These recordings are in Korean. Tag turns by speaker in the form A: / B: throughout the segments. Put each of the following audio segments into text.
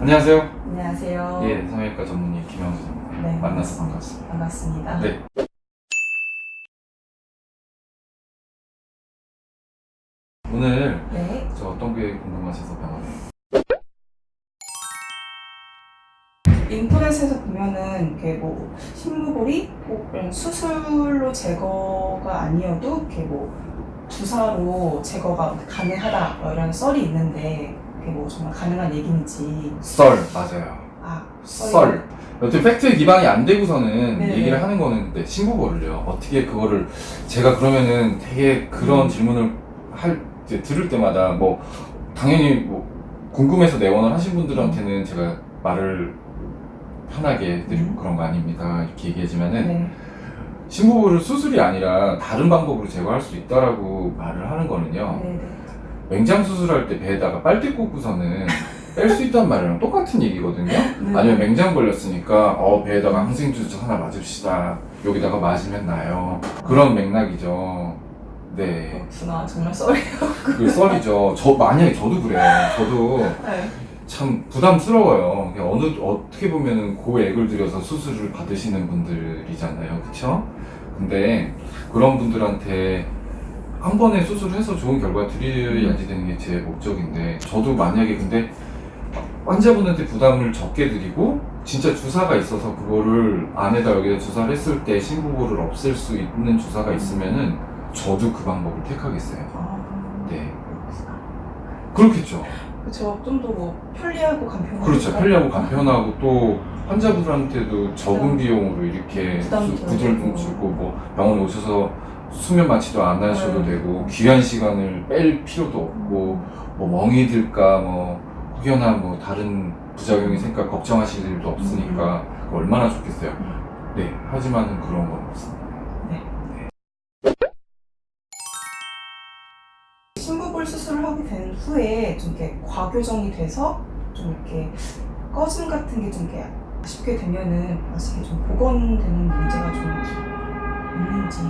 A: 안녕하세요.
B: 안녕하세요.
A: 예, 성형외과 전문의 김영준입니다.
B: 네,
A: 만나서 반갑습니다.
B: 반갑습니다.
A: 네. 오늘
B: 네.
A: 저 어떤 게 궁금하셔서 병원에
B: 인터넷에서 보면은 이렇게 뭐 신부볼이 꼭 그런 수술로 제거가 아니어도 이렇게 뭐 주사로 제거가 가능하다 뭐 이런 썰이 있는데 그게 뭐 정말 가능한 얘기인지.
A: 썰 맞아요. 썰. 어떻게 팩트에 기반이 안 되고서는
B: 네.
A: 얘기를 하는 거는 근데 신부볼을요. 어떻게 그거를 제가 그러면은 되게 그런 질문을 이제 들을 때마다 뭐 당연히 뭐 궁금해서 내원을 하신 분들한테는 제가 말을 편하게 드리고 그런 거 아닙니다 이렇게 얘기하지만은
B: 네.
A: 신부볼을 수술이 아니라 다른 방법으로 제거할 수 있다라고 말을 하는 거는요.
B: 네.
A: 맹장 수술할 때 배에다가 빨대 꽂고서는 뺄 수 있단 말이랑 똑같은 얘기거든요. 아니면 맹장 걸렸으니까 배에다가 항생주사 하나 맞읍시다. 여기다가 맞으면 나요. 그런 맥락이죠. 네.
B: 그렇구나. 정말 썰이요.
A: 그 썰이죠. 만약에 저도 그래요. 저도
B: 네.
A: 참 부담스러워요. 어떻게 보면은 고액을 들여서 수술을 받으시는 분들이잖아요. 그쵸? 근데 그런 분들한테 한 번에 수술해서 좋은 결과 드려야지 되는 게 제 목적인데, 저도 만약에 근데 환자분한테 부담을 적게 드리고 진짜 주사가 있어서 그거를 안에다 여기다 주사를 했을 때 신부볼을 없앨 수 있는 주사가 있으면은 저도 그 방법을 택하겠어요. 네. 그렇겠죠.
B: 그렇죠. 좀 더 뭐 편리하고 간편하고.
A: 그렇죠. 편리하고 간편하고 또 환자분들한테도 적은 비용으로 이렇게
B: 부담
A: 구들 좀
B: 덜고.
A: 주고 뭐 병원에 오셔서 수면 마취도 안 하셔도 되고 귀한 시간을 뺄 필요도 없고 뭐 멍이 들까 뭐 혹여나 뭐 다른 부작용이 생길까 걱정하실 일도 없으니까 그거 얼마나 좋겠어요. 네. 하지만은 그런 건 없습니다.
B: 신부볼 수술을 하게 된 후에 좀 이렇게 과교정이 돼서 좀 이렇게 꺼짐 같은 게 좀 이렇게 아쉽게 되면은 사실 좀 복원되는 문제가 좀 있는지,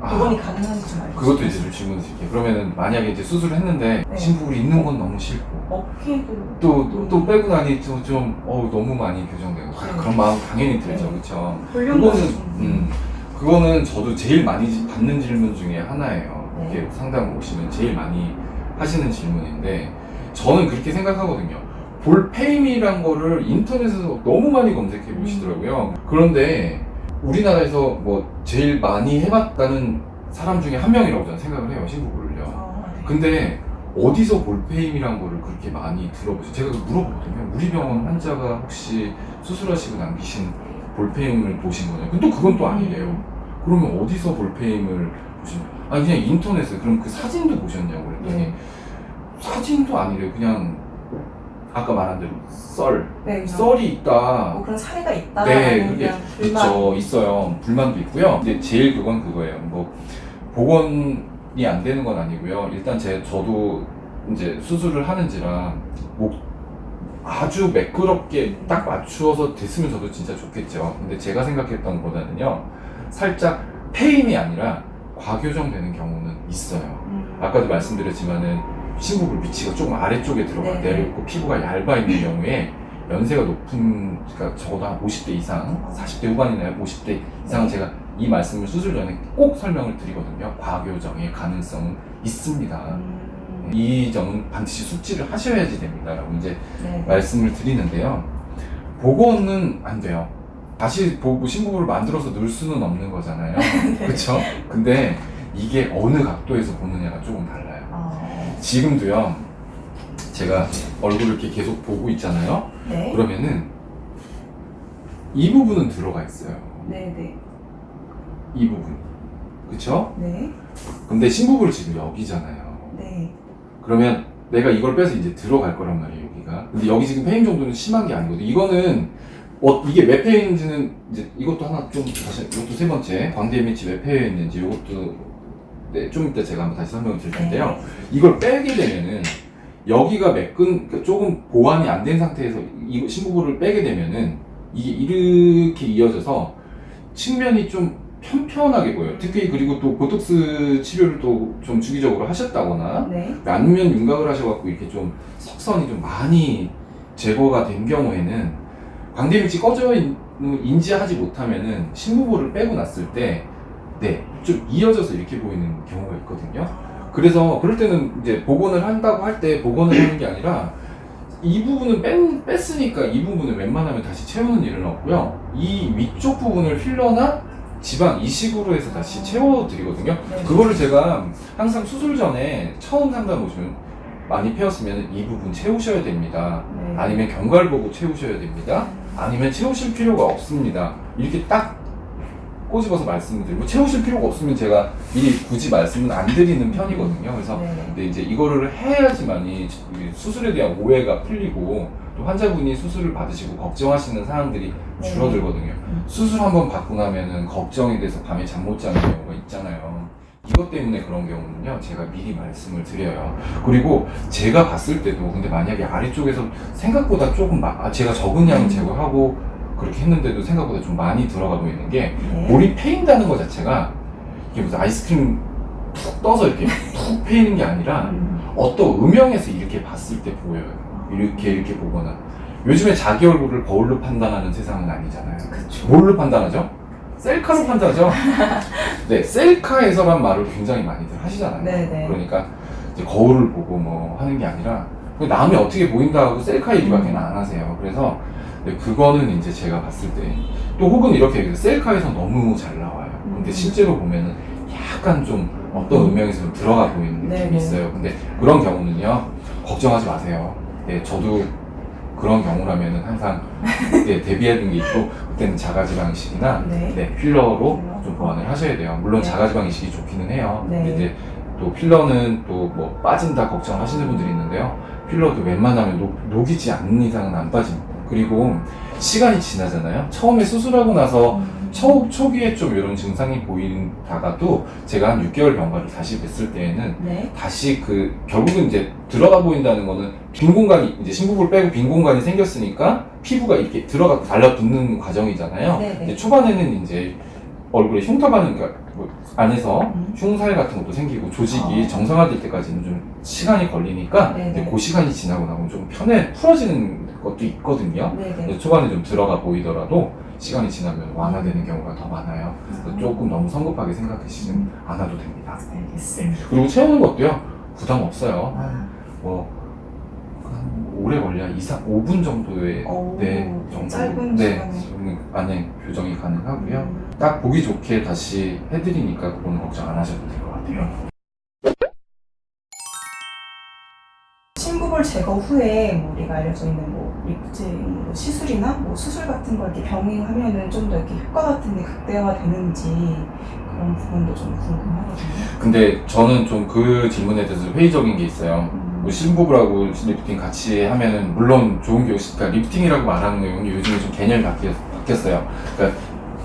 B: 복원이 가능한지 좀 알고
A: 그것도 이제
B: 싶어요.
A: 좀 질문 드릴게요. 그러면은 만약에 이제 수술을 했는데
B: 네.
A: 신부볼이 있는 건 너무 싫고
B: 어깨도
A: 또 빼고 나니 좀 너무 많이 교정되고 그런 마음 당연히 들죠.
B: 네.
A: 그렇죠.
B: 훈련도
A: 그거는 저도 제일 많이 받는 질문 중에 하나예요.
B: 네.
A: 이렇게 상담 오시면 제일 많이 하시는 질문인데, 저는 그렇게 생각하거든요. 볼페임이란 거를 인터넷에서 너무 많이 검색해 보시더라고요. 그런데 우리나라에서 뭐 제일 많이 해봤다는 사람 중에 한 명이라고 저는 생각을 해요. 신부볼을요.
B: 네.
A: 근데 어디서 볼페임이란 거를 그렇게 많이 들어보세요? 제가 물어보거든요. 우리 병원 환자가 혹시 수술하시고 남기신 볼페임을 보신 거냐? 근데 그건 또 아니래요. 그러면 어디서 볼페임을 보신 거예요? 아니 그냥 인터넷에. 그럼 그 사진도 보셨냐고 그랬더니
B: 네.
A: 사진도 아니래요. 그냥 아까 말한 대로
B: 네,
A: 썰이 있다.
B: 뭐 그런 사례가 있다.
A: 네, 그게 있죠. 있어요. 불만도 있고요. 근데 제일 그건 그거예요. 뭐 복원이 안 되는 건 아니고요. 일단 저도 이제 수술을 하는지라 아주 매끄럽게 딱 맞추어서 됐으면 저도 진짜 좋겠죠. 근데 제가 생각했던 것보다는요, 살짝 페임이 아니라 과교정되는 경우는 있어요. 아까도 말씀드렸지만은 신부볼 위치가 조금 아래쪽에 들어가
B: 네.
A: 내려있고 피부가 얇아 있는 경우에 연세가 높은, 그러니까 적어도 한 50대 이상, 40대 후반이나 50대 이상은 제가 이 말씀을 수술 전에 꼭 설명을 드리거든요. 과교정의 가능성은 있습니다. 이 점은 반드시 숙지를 하셔야지 됩니다라고 이제 말씀을 드리는데요. 복원은 안 돼요. 다시 신부볼을 만들어서 넣을 수는 없는 거잖아요. 그렇죠? 근데 이게 어느 각도에서 보느냐가 조금 달라요. 지금도요, 제가 얼굴을 이렇게 계속 보고 있잖아요.
B: 네.
A: 그러면은 이 부분은 들어가 있어요.
B: 네.
A: 이 부분. 그쵸?
B: 네.
A: 근데 신부볼 지금 여기잖아요.
B: 네.
A: 그러면 내가 이걸 빼서 이제 들어갈 거란 말이에요, 여기가. 근데 여기 지금 페인 정도는 심한 게 아니거든. 이거는 이게 왜 페인인지는 이제 이것도 하나 좀 다시, 이것도 세 번째 광대 밑이 왜 패여 있는지 이것도 좀 이따 제가 한번 다시 설명을 드릴 텐데요. 이걸 빼게 되면은 여기가 그러니까 조금 보완이 안 된 상태에서 이 신부볼을 빼게 되면은 이게 이렇게 이어져서 측면이 좀 편편하게 보여요. 특히 그리고 또 보톡스 치료를 또 좀 주기적으로 하셨다거나
B: 네.
A: 아니면 윤곽을 하셔갖고 이렇게 좀 석선이 좀 많이 제거가 된 경우에는 광대밀지 꺼져 있는 인지하지 못하면은 신부볼을 빼고 났을 때 좀 이어져서 이렇게 보이는 경우가 있거든요. 그래서 그럴 때는 이제 복원을 한다고 할 때 복원을 하는 게 아니라 이 부분은 뺐으니까 이 부분을 웬만하면 다시 채우는 일은 없고요. 이 위쪽 부분을 필러나 지방 이식으로 해서 다시 채워드리거든요.
B: 네.
A: 그거를 제가 항상 수술 전에 처음 상담 오시면 많이 펴었으면 이 부분 채우셔야 됩니다.
B: 네.
A: 아니면 경과를 보고 채우셔야 됩니다. 아니면 채우실 필요가 없습니다. 이렇게 딱 꼬집어서 말씀드리고 채우실 필요가 없으면 제가 미리 굳이 말씀은 안 드리는 편이거든요. 그래서
B: 네.
A: 근데 이제 이거를 해야지만이 이 수술에 대한 오해가 풀리고 또 환자분이 수술을 받으시고 걱정하시는 사항들이
B: 네.
A: 줄어들거든요. 수술 한번 받고 나면은 걱정이 돼서 밤에 잠 못 자는 경우가 있잖아요. 이것 때문에 그런 경우는요, 제가 미리 말씀을 드려요. 그리고 제가 봤을 때도 근데 만약에 아래쪽에서 생각보다 조금 제가 적은 양을 제거하고 그렇게 했는데도 생각보다 좀 많이 들어가고 있는 게
B: 네.
A: 볼이 패인다는 것 자체가 이게 무슨 아이스크림 툭 떠서 이렇게 툭 패이는 게 아니라 어떤 음영에서 이렇게 봤을 때 보여요. 이렇게 보거나. 요즘에 자기 얼굴을 거울로 판단하는 세상은 아니잖아요.
B: 그쵸.
A: 뭘로 판단하죠? 셀카로 판단하죠? 네, 셀카에서만 말을 굉장히 많이들 하시잖아요.
B: 네네.
A: 그러니까 이제 거울을 보고 뭐 하는 게 아니라 남이 어떻게 보인다 하고 셀카 얘기밖에 안 하세요. 그래서 그거는 이제 제가 봤을 때 또 혹은 이렇게 셀카에서 너무 잘 나와요. 근데 실제로 보면은 약간 좀 어떤 음영에서 좀 들어가 보이는 느낌이
B: 네네.
A: 있어요. 근데 그런 경우는요, 걱정하지 마세요. 네, 저도 그런 경우라면은 항상 대비해둔 게 있고, 그때는 자가지방 이식이나
B: 네.
A: 필러로 좀 보완을 하셔야 돼요. 물론
B: 네.
A: 자가지방 이식이 좋기는 해요.
B: 네.
A: 근데 이제 또 필러는 또 뭐 빠진다 걱정하시는 분들이 있는데요. 필러도 웬만하면 녹이지 않는 이상은 안 빠집니다. 그리고 시간이 지나잖아요. 처음에 수술하고 나서 초기에 좀 이런 증상이 보이다가도 제가 한 6개월 경과를 다시 뵀을 때에는
B: 네.
A: 다시 결국은 이제 들어가 보인다는 거는 빈 공간이 이제 신부볼 빼고 빈 공간이 생겼으니까 피부가 이렇게 들어가 달라붙는 과정이잖아요.
B: 네네.
A: 근데 초반에는 이제 얼굴에 흉터 반응, 그러니까 뭐 안에서 흉살 같은 것도 생기고 조직이 정상화될 때까지는 좀 시간이 걸리니까
B: 네네.
A: 이제 그 시간이 지나고 나면 좀 풀어지는 것도 있거든요.
B: 네네.
A: 근데 초반에 좀 들어가 보이더라도 시간이 지나면 완화되는 경우가 더 많아요. 그래서 조금 너무 성급하게 생각하시지 않아도 됩니다.
B: 알겠습니다.
A: 그리고 채우는 것도요, 부담 없어요.
B: 아.
A: 뭐 한 오래 걸려야 5분 정도의
B: 오,
A: 정도
B: 짧은 시간에.
A: 안에 교정이 가능하고요. 딱 보기 좋게 다시 해드리니까 그거는 걱정 안 하셔도 될 것 같아요.
B: 신부볼 제거 후에 뭐 우리가 알려져 있는 뭐 리프팅 뭐 시술이나 뭐 수술 같은 걸 이렇게 병행하면은 좀 더 이렇게 효과 같은 게 극대화되는지 그런 부분도 좀 궁금하거든요.
A: 근데 저는 좀 그 질문에 대해서 회의적인 게 있어요. 뭐 신부볼하고 리프팅 같이 하면은 물론 좋은 게 그러니까 리프팅이라고 말하는 내용이 요즘에 좀 개념이 바뀌었어요. 그러니까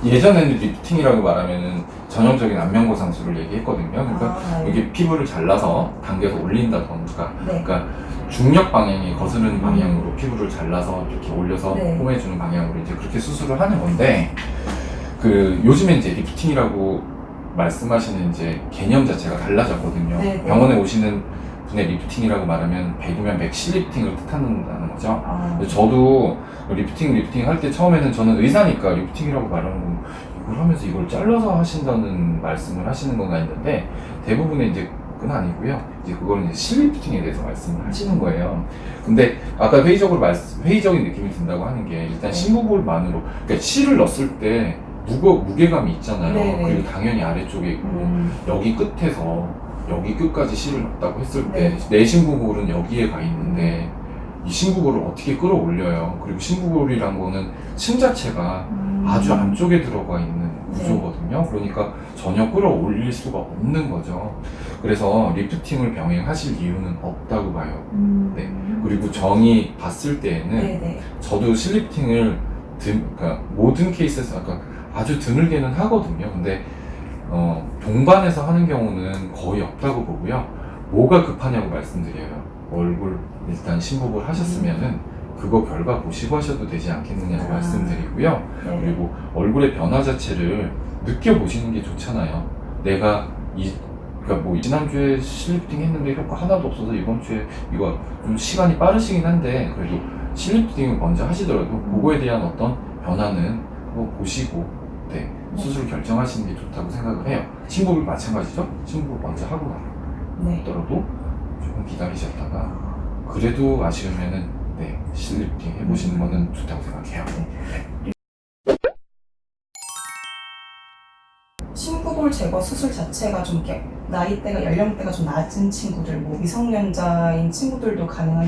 A: 예전에는 리프팅이라고 말하면은 전형적인 안면고 상수를 얘기했거든요. 그러니까
B: 네.
A: 여기 피부를 잘라서 당겨서 올린다던가,
B: 네.
A: 그러니까 중력 방향이 거스르는 방향으로 피부를 잘라서 이렇게 올려서
B: 네.
A: 폼해주는 방향으로 이제 그렇게 수술을 하는 건데, 요즘에 이제 리프팅이라고 말씀하시는 이제 개념 자체가 달라졌거든요.
B: 네, 네.
A: 병원에 오시는 분의 리프팅이라고 말하면 백이면 백실 리프팅을 뜻한다는 거죠. 근데 저도 리프팅 할 때 처음에는 저는 의사니까 리프팅이라고 말하는 건 이걸 하면서 이걸 잘라서 하신다는 말씀을 하시는 건가 했는데, 대부분의 이제 그건 아니고요. 이제 그거는 이제 실리프팅에 대해서 말씀을 하시는 거예요. 근데 아까 회의적인 느낌이 든다고 하는 게 일단 신부볼만으로, 그러니까 실을 넣었을 때 무게감이 있잖아요.
B: 네네.
A: 그리고 당연히 아래쪽에 있고 여기 끝에서 여기 끝까지 실을 넣었다고 했을 때 내 신부볼은 여기에 가 있는데 이 신부볼을 어떻게 끌어올려요. 그리고 신부볼이란 거는 층 자체가 아주 안쪽에 들어가 있는 구조거든요. 그러니까 전혀 끌어올릴 수가 없는 거죠. 그래서 리프팅을 병행하실 이유는 없다고 봐요. 네. 그리고 정이 봤을 때에는
B: 네네.
A: 저도 실리프팅을 그러니까 모든 케이스에서 아주 드물게는 하거든요. 근데 동반해서 하는 경우는 거의 없다고 보고요. 뭐가 급하냐고 말씀드려요. 얼굴 일단 신부볼 하셨으면은 그거 결과 보시고 하셔도 되지 않겠느냐고 말씀드리고요.
B: 네.
A: 그리고 얼굴의 변화 자체를 느껴보시는 게 좋잖아요. 내가 그러니까 뭐 지난주에 실리프팅 했는데 효과 하나도 없어서 이번 주에 이거 좀 시간이 빠르시긴 한데 그래도 실리프팅을 먼저 하시더라도 그거에 대한 어떤 변화는 뭐 보시고 네, 수술 결정하시는 게 좋다고 생각을 해요. 친구도 마찬가지죠. 친구 먼저 하고
B: 네.
A: 나더라도 조금 기다리셨다가 그래도 아쉬우면은 네, 실리프팅 해보시는 거는 좋다고 생각해요.
B: 심부볼 제거 수술 자체가 좀 이렇게 나이대가 연령대가 좀 낮은 친구들, 뭐 미성년자인 친구들도 가능한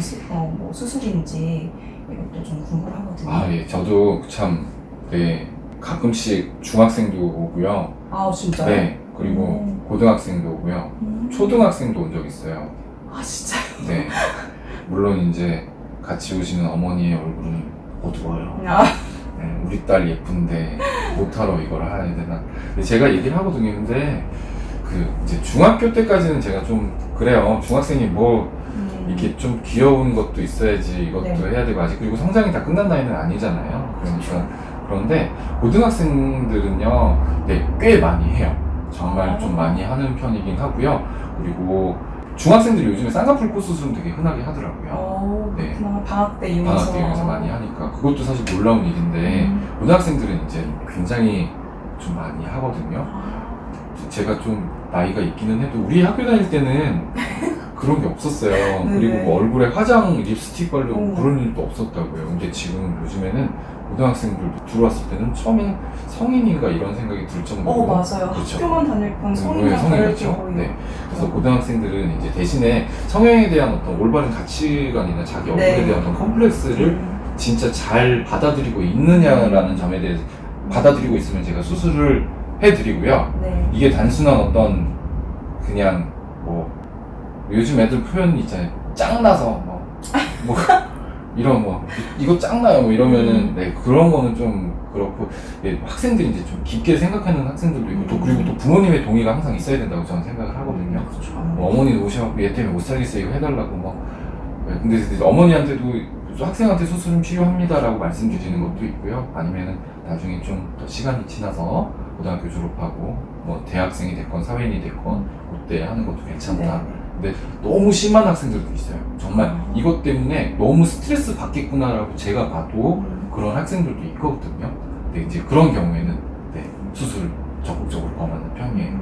B: 뭐 수술인지 이것도 좀 궁금하거든요.
A: 아, 예, 저도 참, 네, 가끔씩 중학생도 오고요.
B: 아, 진짜요?
A: 네, 그리고 고등학생도 오고요. 초등학생도 온 적 있어요.
B: 아, 진짜요?
A: 네, 물론 이제 같이 오시는 어머니의 얼굴은 어두워요.
B: 아,
A: 네, 우리 딸 예쁜데 못하러 이걸 해야 되나. 근데 제가 얘기를 하거든요. 근데 그 이제 중학교 때까지는 제가 좀 그래요. 중학생이 뭐 이렇게 좀 귀여운 것도 있어야지 이것도
B: 네.
A: 해야 되고 아직 그리고 성장이 다 끝난 나이는 아니잖아요. 그러니까 그런데 고등학생들은요, 네, 꽤 많이 해요. 정말 좀 많이 하는 편이긴 하고요. 그리고 중학생들이 요즘에 쌍꺼풀 코 수술은 되게 흔하게 하더라고요. 네.
B: 그렇구나. 방학 때 이용해서.
A: 방학 때 이용해서 많이 하니까 그것도 사실 놀라운 일인데 고등학생들은 이제 굉장히 좀 많이 하거든요. 제가 좀 나이가 있기는 해도 우리 학교 다닐 때는 그런 게 없었어요. 그리고 뭐 얼굴에 화장, 립스틱 바르고 그런 일도 없었다고요. 근데 지금 요즘에는 고등학생들도 들어왔을 때는 처음에는 성인인가 이런 생각이 들 정도로
B: 맞아요.
A: 그렇죠.
B: 학교만 다닐 건
A: 네,
B: 성인이랑
A: 성인이죠.
B: 다르게 보이고.
A: 네. 그래서 고등학생들은 이제 대신에 성형에 대한 어떤 올바른 가치관이나 자기 얼굴에
B: 네.
A: 대한 어떤 컴플렉스를 진짜 잘 받아들이고 있느냐라는 점에 대해서 받아들이고 있으면 제가 수술을 해드리고요.
B: 네.
A: 이게 단순한 어떤 그냥 뭐 요즘 애들 표현 있잖아요. 짱나서 뭐 이런 뭐 이거 짱나요 뭐 이러면은 네 그런 거는 좀 그렇고 예, 학생들이 이제 좀 깊게 생각하는 학생들도 있고 또 그리고 또 부모님의 동의가 항상 있어야 된다고 저는 생각을 하거든요. 뭐 어머니 오셔갖고 얘 때문에 못 살겠어요 이거 해달라고 뭐 네, 근데 이제 어머니한테도 학생한테 수술은 필요합니다라고 말씀드리는 것도 있고요. 아니면은 나중에 좀 더 시간이 지나서 고등학교 졸업하고 뭐 대학생이 됐건 사회인이 됐건 그때 하는 것도 괜찮다. 근데 너무 심한 학생들도 있어요. 정말 이것 때문에 너무 스트레스 받겠구나라고 제가 봐도 그런 학생들도 있거든요. 근데 이제 그런 경우에는 네, 수술 적극적으로 권하는 편이에요.